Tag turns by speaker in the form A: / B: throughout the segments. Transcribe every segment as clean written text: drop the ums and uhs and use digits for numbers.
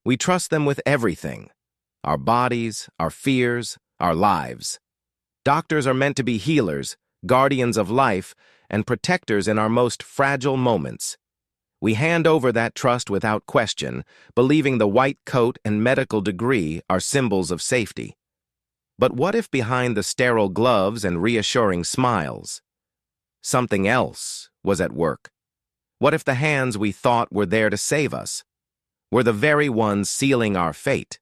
A: We trust them with everything: our bodies, our fears, our lives. Doctors are meant to be healers, guardians of life, and protectors in our most fragile moments. We hand over that trust without question, believing the white coat and medical degree are symbols of safety. But what if behind the sterile gloves and reassuring smiles, something else was at work? What if the hands we thought were there to save us were the very ones sealing our fate?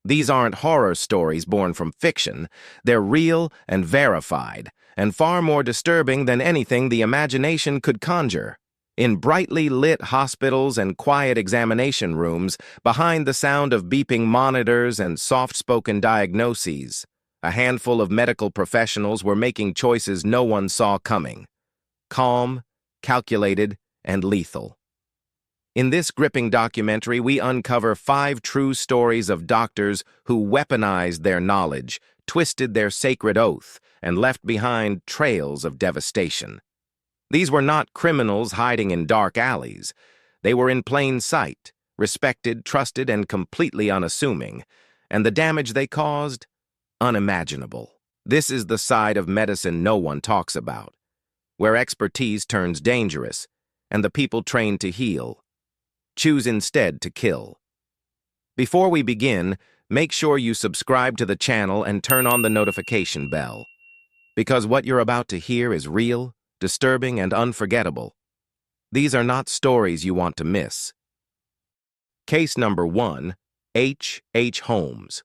A: These aren't horror stories born from fiction. They're real and verified, and far more disturbing than anything the imagination could conjure. In brightly lit hospitals and quiet examination rooms, behind the sound of beeping monitors and soft-spoken diagnoses, a handful of medical professionals were making choices no one saw coming. Calm, calculated, and lethal. In this gripping documentary, we uncover 5 true stories of doctors who weaponized their knowledge, twisted their sacred oath, and left behind trails of devastation. These were not criminals hiding in dark alleys. They were in plain sight, respected, trusted, and completely unassuming, and the damage they caused, unimaginable. This is the side of medicine no one talks about, where expertise turns dangerous, and the people trained to heal choose instead to kill. Before we begin, make sure you subscribe to the channel and turn on the notification bell, because what you're about to hear is real, disturbing, and unforgettable. These are not stories you want to miss. Case number 1, H. Holmes.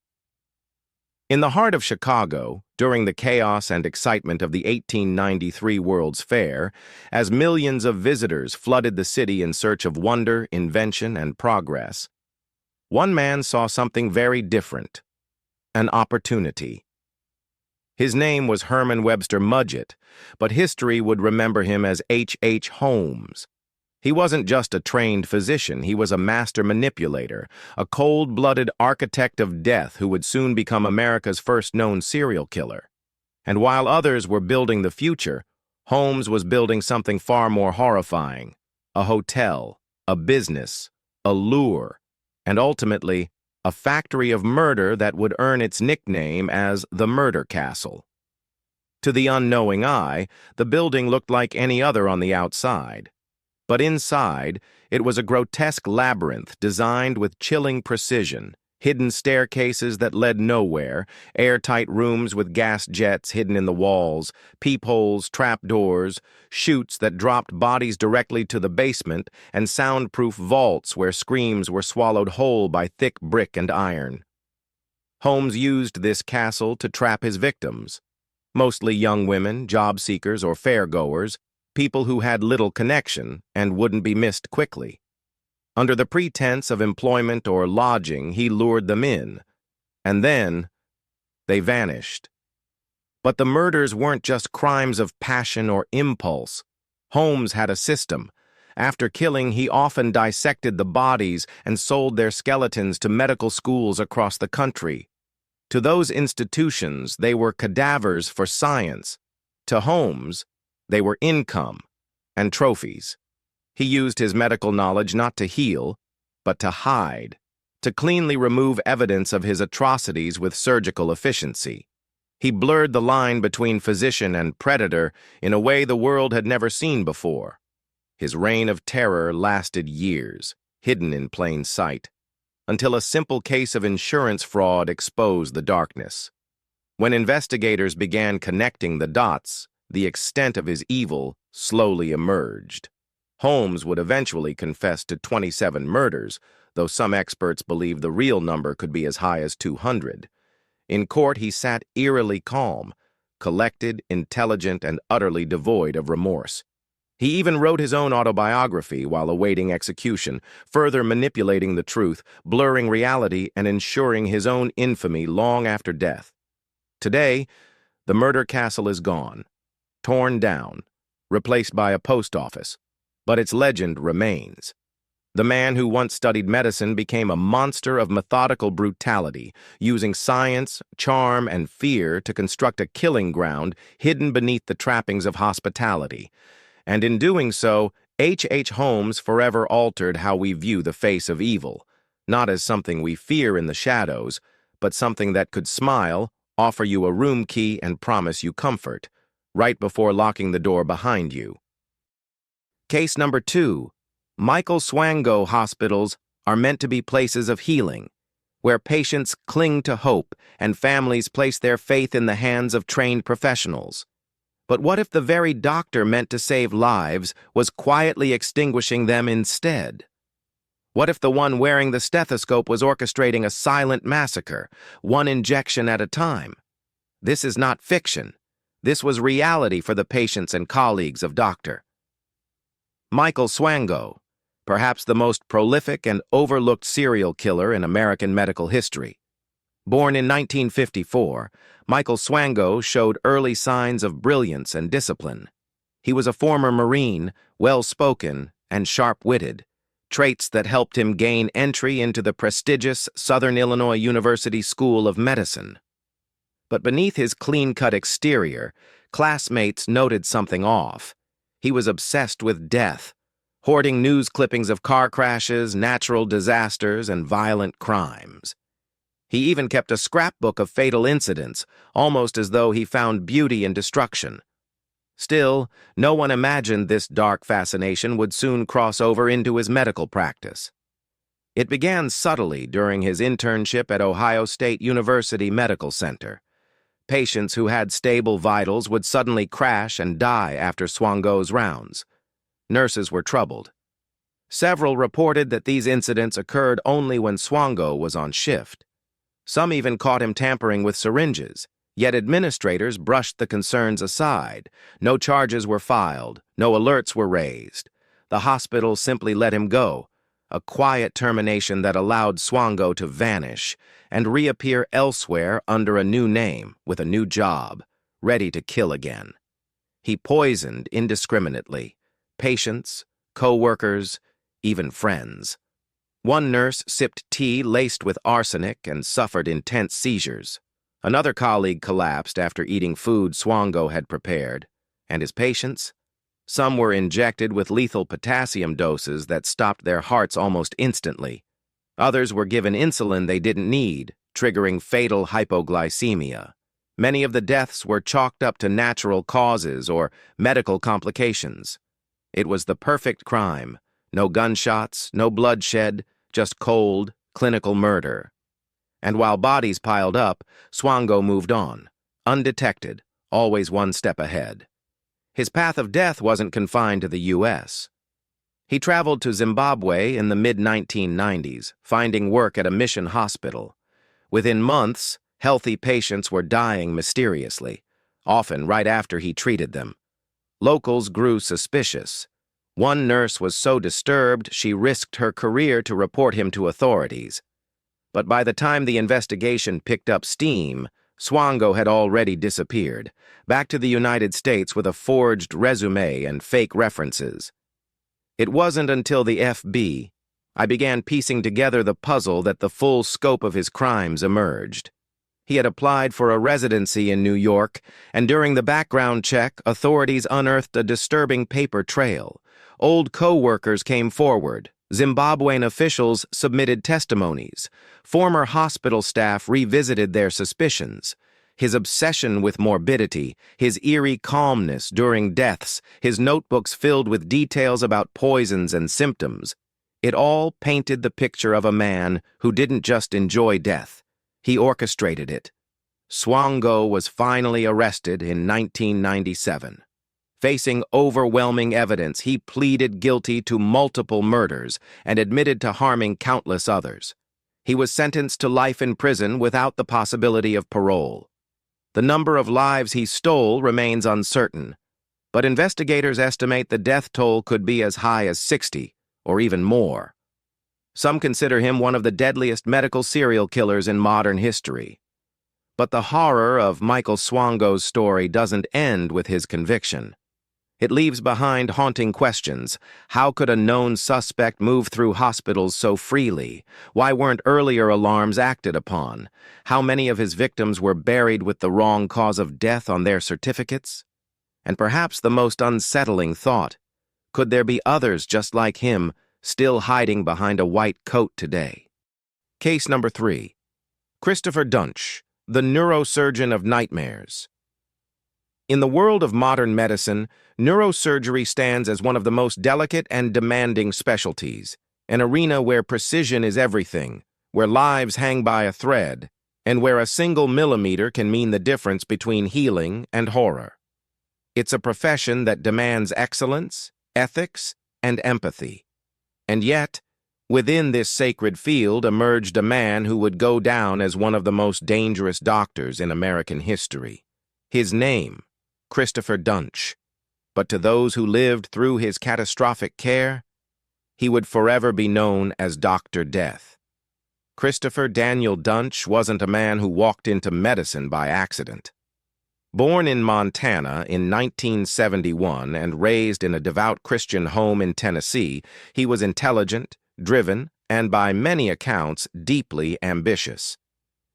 A: In the heart of Chicago, during the chaos and excitement of the 1893 World's Fair, as millions of visitors flooded the city in search of wonder, invention, and progress, one man saw something very different: an opportunity. His name was Herman Webster Mudgett, but history would remember him as H. Holmes. He wasn't just a trained physician, he was a master manipulator, a cold-blooded architect of death who would soon become America's first known serial killer. And while others were building the future, Holmes was building something far more horrifying: a hotel, a business, a lure, and ultimately, a factory of murder that would earn its nickname as the Murder Castle. To the unknowing eye, the building looked like any other on the outside. But inside, it was a grotesque labyrinth designed with chilling precision: hidden staircases that led nowhere, airtight rooms with gas jets hidden in the walls, peepholes, trapdoors, chutes that dropped bodies directly to the basement, and soundproof vaults where screams were swallowed whole by thick brick and iron. Holmes used this castle to trap his victims, mostly young women, job seekers, or fairgoers, people who had little connection and wouldn't be missed quickly. Under the pretense of employment or lodging, he lured them in, and then they vanished. But the murders weren't just crimes of passion or impulse. Holmes had a system. After killing, he often dissected the bodies and sold their skeletons to medical schools across the country. To those institutions, they were cadavers for science. To Holmes, they were income and trophies. He used his medical knowledge not to heal, but to hide, to cleanly remove evidence of his atrocities with surgical efficiency. He blurred the line between physician and predator in a way the world had never seen before. His reign of terror lasted years, hidden in plain sight, until a simple case of insurance fraud exposed the darkness. When investigators began connecting the dots, the extent of his evil slowly emerged. Holmes would eventually confess to 27 murders, though some experts believe the real number could be as high as 200. In court, he sat eerily calm, collected, intelligent, and utterly devoid of remorse. He even wrote his own autobiography while awaiting execution, further manipulating the truth, blurring reality, and ensuring his own infamy long after death. Today, the murder castle is gone, torn down, replaced by a post office, but its legend remains. The man who once studied medicine became a monster of methodical brutality, using science, charm, and fear to construct a killing ground hidden beneath the trappings of hospitality. And in doing so, H. Holmes forever altered how we view the face of evil. not as something we fear in the shadows, but something that could smile, offer you a room key, and promise you comfort, right before locking the door behind you. Case number 2. Michael Swango hospitals are meant to be places of healing, where patients cling to hope and families place their faith in the hands of trained professionals. But what if the very doctor meant to save lives was quietly extinguishing them instead? What if the one wearing the stethoscope was orchestrating a silent massacre, one injection at a time? This is not fiction. This was reality for the patients and colleagues of Dr. Michael Swango, perhaps the most prolific and overlooked serial killer in American medical history. Born in 1954, Michael Swango showed early signs of brilliance and discipline. He was a former Marine, well-spoken, and sharp-witted, traits that helped him gain entry into the prestigious Southern Illinois University School of Medicine. But beneath his clean-cut exterior, classmates noted something off. He was obsessed with death, hoarding news clippings of car crashes, natural disasters, and violent crimes. He even kept a scrapbook of fatal incidents, almost as though he found beauty in destruction. Still, no one imagined this dark fascination would soon cross over into his medical practice. It began subtly during his internship at Ohio State University Medical Center. Patients who had stable vitals would suddenly crash and die after Swango's rounds. Nurses were troubled. Several reported that these incidents occurred only when Swango was on shift. Some even caught him tampering with syringes, yet administrators brushed the concerns aside. No charges were filed, no alerts were raised. The hospital simply let him go, a quiet termination that allowed Swango to vanish and reappear elsewhere under a new name, with a new job, ready to kill again. He poisoned indiscriminately patients, coworkers, even friends. One nurse sipped tea laced with arsenic and suffered intense seizures. Another colleague collapsed after eating food Swango had prepared. And his patients? Some were injected with lethal potassium doses that stopped their hearts almost instantly. Others were given insulin they didn't need, triggering fatal hypoglycemia. Many of the deaths were chalked up to natural causes or medical complications. It was the perfect crime. No gunshots, no bloodshed, just cold, clinical murder. And while bodies piled up, Swango moved on, undetected, always one step ahead. His path of death wasn't confined to the U.S. He traveled to Zimbabwe in the mid-1990s, finding work at a mission hospital. Within months, healthy patients were dying mysteriously, often right after he treated them. Locals grew suspicious. One nurse was so disturbed she risked her career to report him to authorities. But by the time the investigation picked up steam, Swango had already disappeared, back to the United States with a forged resume and fake references. It wasn't until the FB I began piecing together the puzzle that the full scope of his crimes emerged. He had applied for a residency in New York, and during the background check, authorities unearthed a disturbing paper trail. Old co-workers came forward. Zimbabwean officials submitted testimonies. Former hospital staff revisited their suspicions. His obsession with morbidity, his eerie calmness during deaths, his notebooks filled with details about poisons and symptoms. It all painted the picture of a man who didn't just enjoy death. He orchestrated it. Swango was finally arrested in 1997. Facing overwhelming evidence, he pleaded guilty to multiple murders and admitted to harming countless others. He was sentenced to life in prison without the possibility of parole. The number of lives he stole remains uncertain, but investigators estimate the death toll could be as high as 60 or even more. Some consider him one of the deadliest medical serial killers in modern history. But the horror of Michael Swango's story doesn't end with his conviction. It leaves behind haunting questions. How could a known suspect move through hospitals so freely? Why weren't earlier alarms acted upon? How many of his victims were buried with the wrong cause of death on their certificates? And perhaps the most unsettling thought, could there be others just like him, still hiding behind a white coat today? Case number 3. Christopher Duntsch, the neurosurgeon of nightmares. In the world of modern medicine, neurosurgery stands as one of the most delicate and demanding specialties, an arena where precision is everything, where lives hang by a thread, and where a single millimeter can mean the difference between healing and horror. It's a profession that demands excellence, ethics, and empathy. And yet, within this sacred field emerged a man who would go down as one of the most dangerous doctors in American history. His name, Christopher Duntsch. But to those who lived through his catastrophic care, he would forever be known as Dr. Death. Christopher Daniel Duntsch wasn't a man who walked into medicine by accident. Born in Montana in 1971 and raised in a devout Christian home in Tennessee, he was intelligent, driven, and by many accounts, deeply ambitious.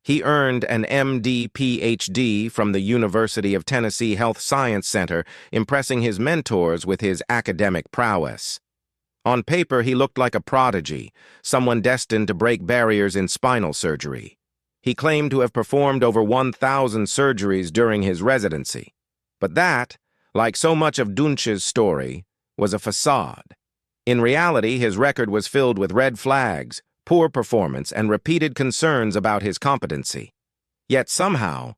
A: He earned an MD PhD from the University of Tennessee Health Science Center, impressing his mentors with his academic prowess. On paper, he looked like a prodigy, someone destined to break barriers in spinal surgery. He claimed to have performed over 1,000 surgeries during his residency. But that, like so much of Duntsch's story, was a facade. In reality, his record was filled with red flags, poor performance, and repeated concerns about his competency. Yet somehow,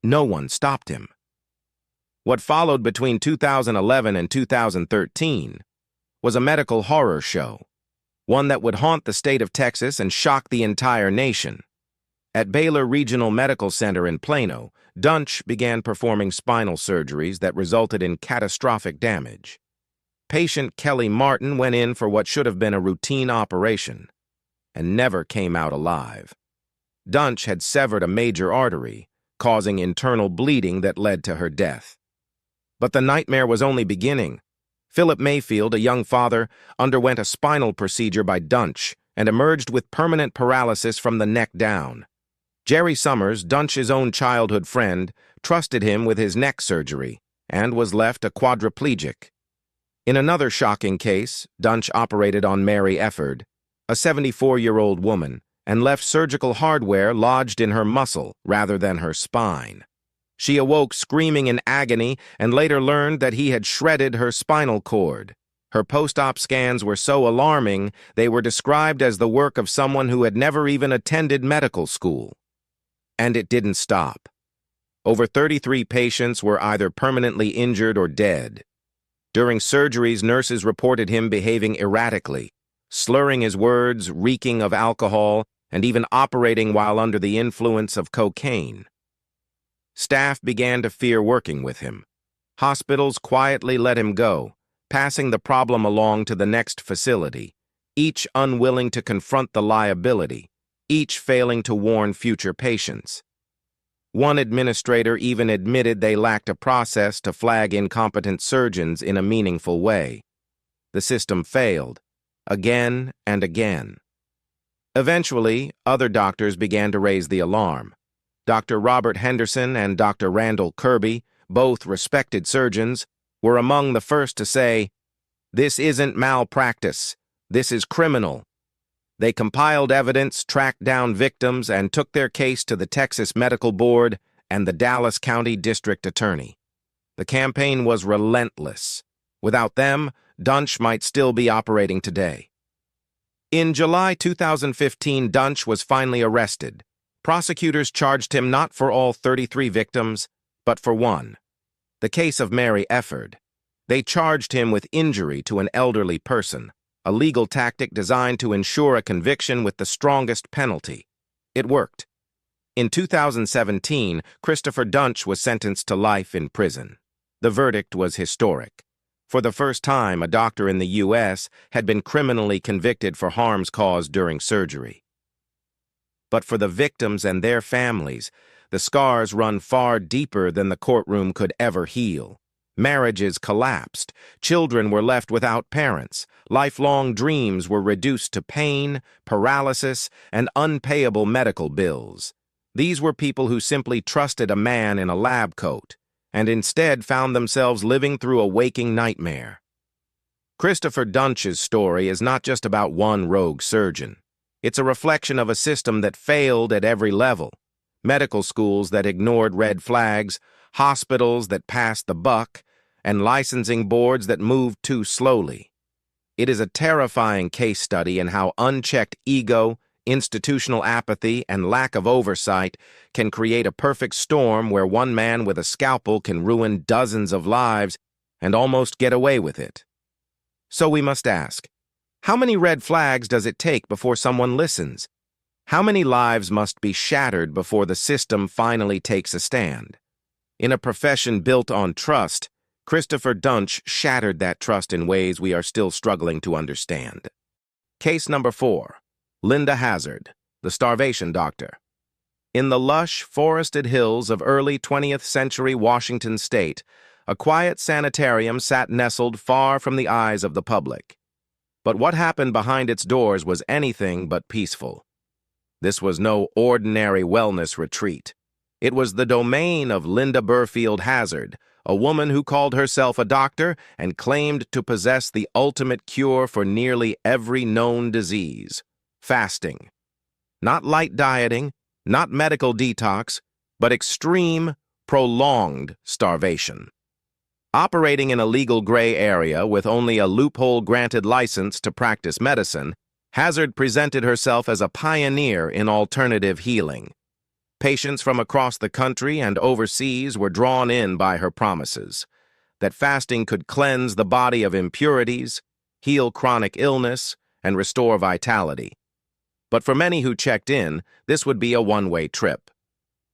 A: no one stopped him. What followed between 2011 and 2013 was a medical horror show, one that would haunt the state of Texas and shock the entire nation. At Baylor Regional Medical Center in Plano, Duntsch began performing spinal surgeries that resulted in catastrophic damage. Patient Kelly Martin went in for what should have been a routine operation and never came out alive. Duntsch had severed a major artery, causing internal bleeding that led to her death. But the nightmare was only beginning. Philip Mayfield, a young father, underwent a spinal procedure by Duntsch and emerged with permanent paralysis from the neck down. Jerry Summers, Duntsch's own childhood friend, trusted him with his neck surgery and was left a quadriplegic. In another shocking case, Duntsch operated on Mary Efford, a 74-year-old woman, and left surgical hardware lodged in her muscle rather than her spine. She awoke screaming in agony and later learned that he had shredded her spinal cord. Her post-op scans were so alarming they were described as the work of someone who had never even attended medical school. And it didn't stop. Over 33 patients were either permanently injured or dead. During surgeries, nurses reported him behaving erratically, slurring his words, reeking of alcohol, and even operating while under the influence of cocaine. Staff began to fear working with him. Hospitals quietly let him go, passing the problem along to the next facility, each unwilling to confront the liability, each failing to warn future patients. One administrator even admitted they lacked a process to flag incompetent surgeons in a meaningful way. The system failed, again and again. Eventually, other doctors began to raise the alarm. Dr. Robert Henderson and Dr. Randall Kirby, both respected surgeons, were among the first to say, "This isn't malpractice. This is criminal." They compiled evidence, tracked down victims, and took their case to the Texas Medical Board and the Dallas County District Attorney. The campaign was relentless. Without them, Duntsch might still be operating today. In July 2015, Duntsch was finally arrested. Prosecutors charged him not for all 33 victims, but for one, the case of Mary Efford. They charged him with injury to an elderly person, a legal tactic designed to ensure a conviction with the strongest penalty. It worked. In 2017, Christopher Duntsch was sentenced to life in prison. The verdict was historic. For the first time, a doctor in the U.S. had been criminally convicted for harms caused during surgery. But for the victims and their families, the scars run far deeper than the courtroom could ever heal. Marriages collapsed, children were left without parents, lifelong dreams were reduced to pain, paralysis, and unpayable medical bills. These were people who simply trusted a man in a lab coat, and instead found themselves living through a waking nightmare. Christopher Duntsch's story is not just about one rogue surgeon. It's a reflection of a system that failed at every level. Medical schools that ignored red flags, hospitals that passed the buck, and licensing boards that moved too slowly. It is a terrifying case study in how unchecked ego, institutional apathy, and lack of oversight can create a perfect storm where one man with a scalpel can ruin dozens of lives and almost get away with it. So we must ask, how many red flags does it take before someone listens? How many lives must be shattered before the system finally takes a stand? In a profession built on trust, Christopher Duntsch shattered that trust in ways we are still struggling to understand. Case number 4. Linda Hazzard, the Starvation Doctor. In the lush, forested hills of early 20th century Washington state, a quiet sanitarium sat nestled far from the eyes of the public. But what happened behind its doors was anything but peaceful. This was no ordinary wellness retreat. It was the domain of Linda Burfield Hazzard, a woman who called herself a doctor and claimed to possess the ultimate cure for nearly every known disease: fasting. Not light dieting, not medical detox, but extreme, prolonged starvation. Operating in a legal gray area with only a loophole-granted license to practice medicine, Hazzard presented herself as a pioneer in alternative healing. Patients from across the country and overseas were drawn in by her promises that fasting could cleanse the body of impurities, heal chronic illness, and restore vitality. But for many who checked in, this would be a one-way trip.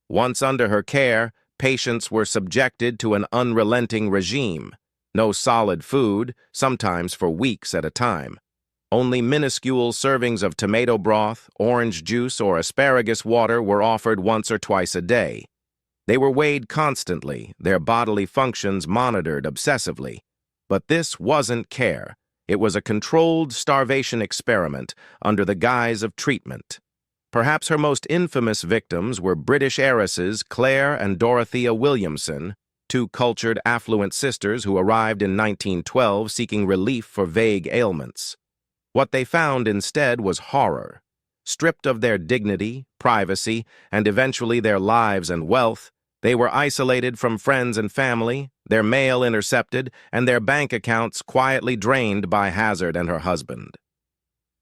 A: Once under her care, patients were subjected to an unrelenting regime. No solid food, sometimes for weeks at a time. Only minuscule servings of tomato broth, orange juice, or asparagus water were offered once or twice a day. They were weighed constantly, their bodily functions monitored obsessively. But this wasn't care. It was a controlled starvation experiment under the guise of treatment. Perhaps her most infamous victims were British heiresses Claire and Dorothea Williamson, two cultured, affluent sisters who arrived in 1912 seeking relief for vague ailments. What they found instead was horror. Stripped of their dignity, privacy, and eventually their lives and wealth, they were isolated from friends and family, their mail intercepted, and their bank accounts quietly drained by Hazzard and her husband.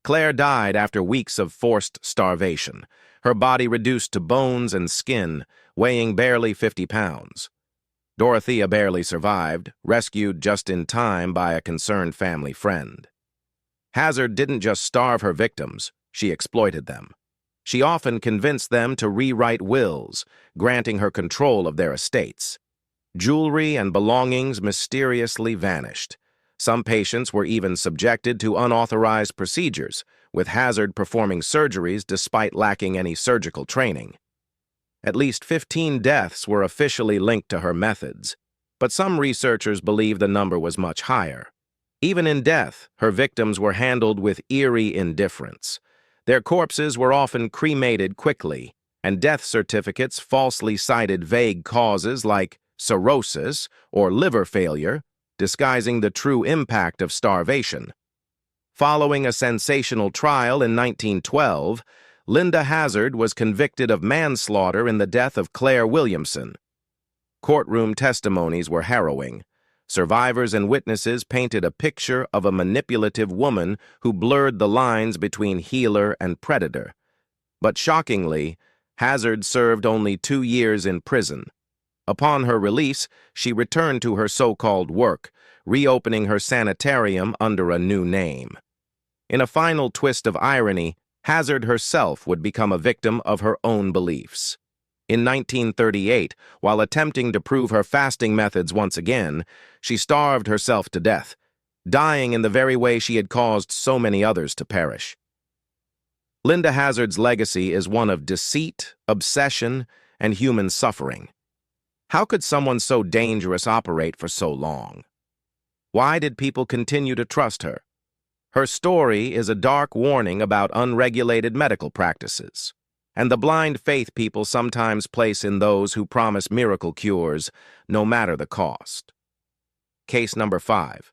A: Claire died after weeks of forced starvation, her body reduced to bones and skin, weighing barely 50 pounds. Dorothea barely survived, rescued just in time by a concerned family friend. Hazzard didn't just starve her victims, she exploited them. She often convinced them to rewrite wills, granting her control of their estates. Jewelry and belongings mysteriously vanished. Some patients were even subjected to unauthorized procedures, with Hazzard performing surgeries despite lacking any surgical training. At least 15 deaths were officially linked to her methods, but some researchers believe the number was much higher. Even in death, her victims were handled with eerie indifference. Their corpses were often cremated quickly, and death certificates falsely cited vague causes like cirrhosis or liver failure, disguising the true impact of starvation. Following a sensational trial in 1912, Linda Hazzard was convicted of manslaughter in the death of Claire Williamson. Courtroom testimonies were harrowing. Survivors and witnesses painted a picture of a manipulative woman who blurred the lines between healer and predator. But shockingly, Hazzard served only 2 years in prison. Upon her release, she returned to her so-called work, reopening her sanitarium under a new name. In a final twist of irony, Hazzard herself would become a victim of her own beliefs. In 1938, while attempting to prove her fasting methods once again, she starved herself to death, dying in the very way she had caused so many others to perish. Linda Hazzard's legacy is one of deceit, obsession, and human suffering. How could someone so dangerous operate for so long? Why did people continue to trust her? Her story is a dark warning about unregulated medical practices and the blind faith people sometimes place in those who promise miracle cures, no matter the cost. Case number 5.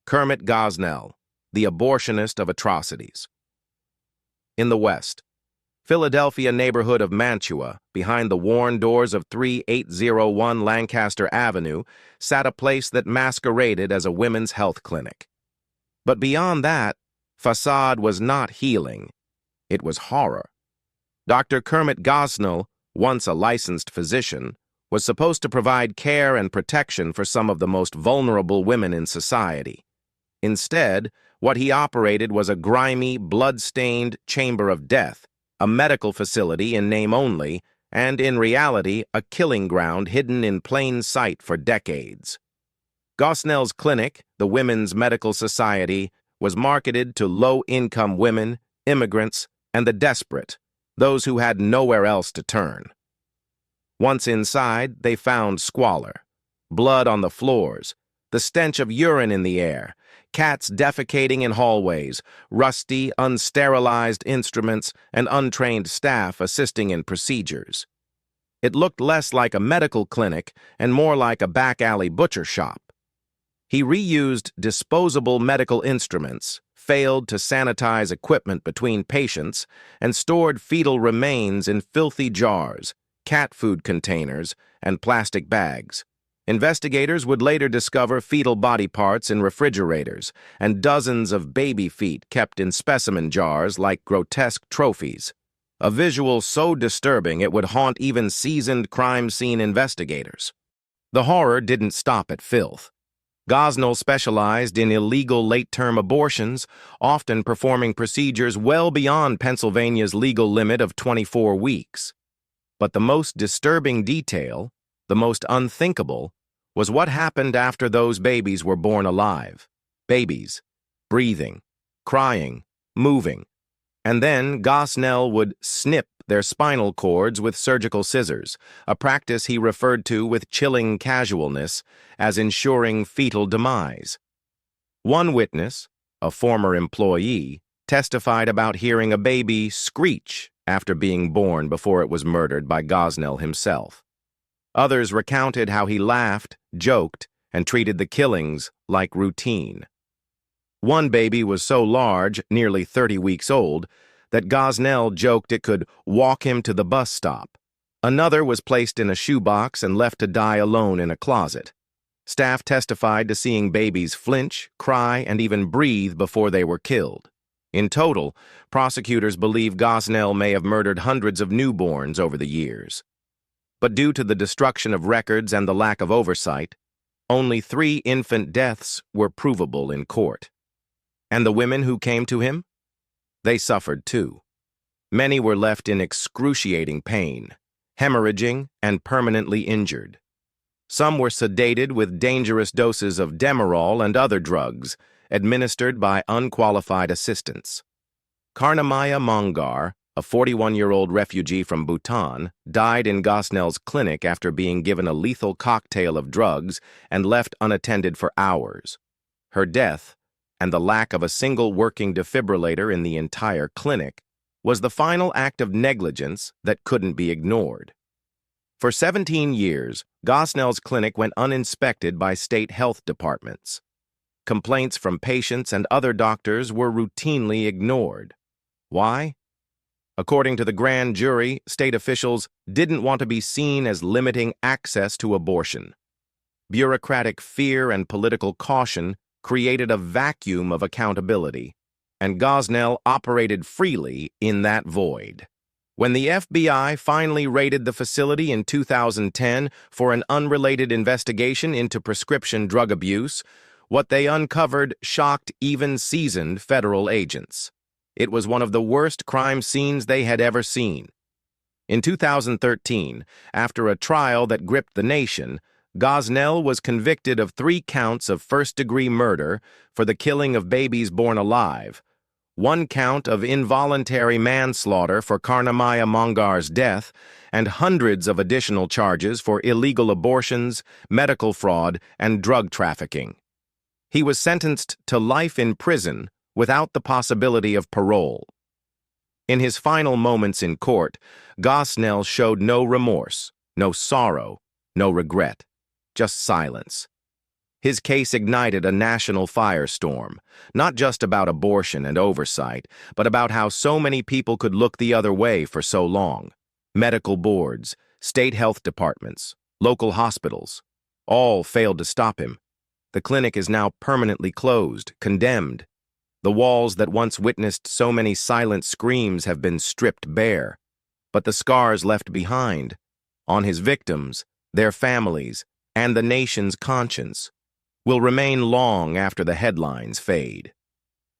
A: Kermit Gosnell, the abortionist of atrocities. in the West. Philadelphia neighborhood of Mantua, behind the worn doors of 3801 Lancaster Avenue, sat a place that masqueraded as a women's health clinic. But beyond that, facade was not healing. It was horror. Dr. Kermit Gosnell, once a licensed physician, was supposed to provide care and protection for some of the most vulnerable women in society. Instead, what he operated was a grimy, blood-stained chamber of death, a medical facility in name only, and in reality a killing ground hidden in plain sight for decades. Gosnell's clinic, the Women's Medical Society, was marketed to low-income women, immigrants, and the desperate, those who had nowhere else to turn. Once inside, they found squalor, blood on the floors, the stench of urine in the air, cats defecating in hallways, rusty, unsterilized instruments, and untrained staff assisting in procedures. It looked less like a medical clinic and more like a back-alley butcher shop. He reused disposable medical instruments, failed to sanitize equipment between patients, and stored fetal remains in filthy jars, cat food containers, and plastic bags. Investigators would later discover fetal body parts in refrigerators and dozens of baby feet kept in specimen jars like grotesque trophies. A visual so disturbing it would haunt even seasoned crime scene investigators. The horror didn't stop at filth. Gosnell specialized in illegal late-term abortions, often performing procedures well beyond Pennsylvania's legal limit of 24 weeks. But the most disturbing detail, the most unthinkable, was what happened after those babies were born alive. Babies, breathing, crying, moving. And then Gosnell would snip their spinal cords with surgical scissors, a practice he referred to with chilling casualness as ensuring fetal demise. One witness, a former employee, testified about hearing a baby screech after being born before it was murdered by Gosnell himself. Others recounted how he laughed, joked, and treated the killings like routine. One baby was so large, nearly 30 weeks old, that Gosnell joked it could walk him to the bus stop. Another was placed in a shoebox and left to die alone in a closet. Staff testified to seeing babies flinch, cry, and even breathe before they were killed. In total, prosecutors believe Gosnell may have murdered hundreds of newborns over the years. But due to the destruction of records and the lack of oversight, only 3 infant deaths were provable in court. And the women who came to him? They suffered too. Many were left in excruciating pain, hemorrhaging, and permanently injured. Some were sedated with dangerous doses of Demerol and other drugs, administered by unqualified assistants. Karnamaya Mongar, a 41-year-old refugee from Bhutan, died in Gosnell's clinic after being given a lethal cocktail of drugs and left unattended for hours. Her death, and the lack of a single working defibrillator in the entire clinic, was the final act of negligence that couldn't be ignored. For 17 years, Gosnell's clinic went uninspected by state health departments. Complaints from patients and other doctors were routinely ignored. Why? According to the grand jury, state officials didn't want to be seen as limiting access to abortion. Bureaucratic fear and political caution created a vacuum of accountability, and Gosnell operated freely in that void. When the FBI finally raided the facility in 2010 for an unrelated investigation into prescription drug abuse, what they uncovered shocked even seasoned federal agents. It was one of the worst crime scenes they had ever seen. In 2013, after a trial that gripped the nation, Gosnell was convicted of 3 counts of first-degree murder for the killing of babies born alive, 1 count of involuntary manslaughter for Karnamaya Mongar's death, and hundreds of additional charges for illegal abortions, medical fraud, and drug trafficking. He was sentenced to life in prison without the possibility of parole. In his final moments in court, Gosnell showed no remorse, no sorrow, no regret, just silence. His case ignited a national firestorm, not just about abortion and oversight, but about how so many people could look the other way for so long. Medical boards, state health departments, local hospitals, all failed to stop him. The clinic is now permanently closed, condemned. The walls that once witnessed so many silent screams have been stripped bare. But the scars left behind, on his victims, their families, and the nation's conscience, will remain long after the headlines fade.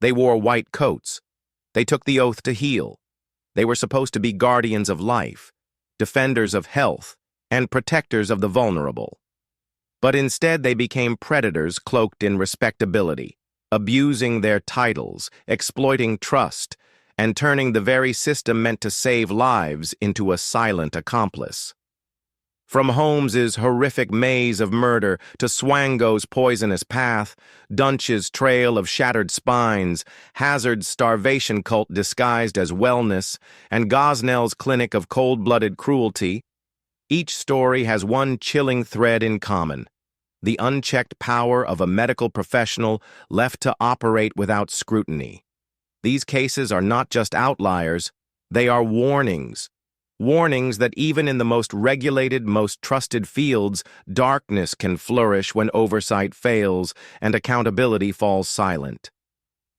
A: They wore white coats. They took the oath to heal. They were supposed to be guardians of life, defenders of health, and protectors of the vulnerable. But instead they became predators cloaked in respectability, abusing their titles, exploiting trust, and turning the very system meant to save lives into a silent accomplice. From Holmes's horrific maze of murder to Swango's poisonous path, Duntsch's trail of shattered spines, Hazzard's starvation cult disguised as wellness, and Gosnell's clinic of cold-blooded cruelty, each story has one chilling thread in common: the unchecked power of a medical professional left to operate without scrutiny. These cases are not just outliers, they are warnings. Warnings that even in the most regulated, most trusted fields, darkness can flourish when oversight fails and accountability falls silent.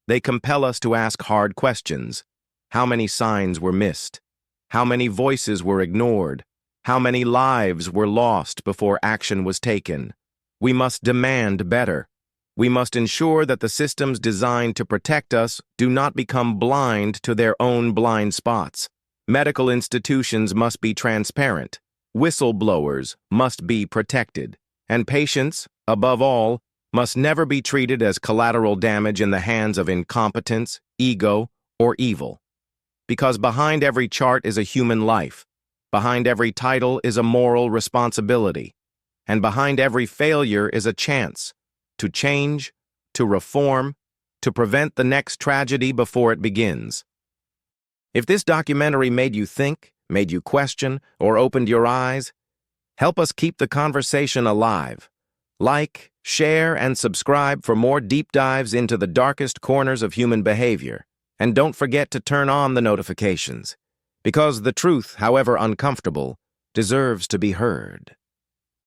A: They compel us to ask hard questions. How many signs were missed? How many voices were ignored? How many lives were lost before action was taken? We must demand better. We must ensure that the systems designed to protect us do not become blind to their own blind spots. Medical institutions must be transparent, whistleblowers must be protected, and patients, above all, must never be treated as collateral damage in the hands of incompetence, ego, or evil. Because behind every chart is a human life, behind every title is a moral responsibility, and behind every failure is a chance to change, to reform, to prevent the next tragedy before it begins. If this documentary made you think, made you question, or opened your eyes, help us keep the conversation alive. Like, share, and subscribe for more deep dives into the darkest corners of human behavior. And don't forget to turn on the notifications, because the truth, however uncomfortable, deserves to be heard.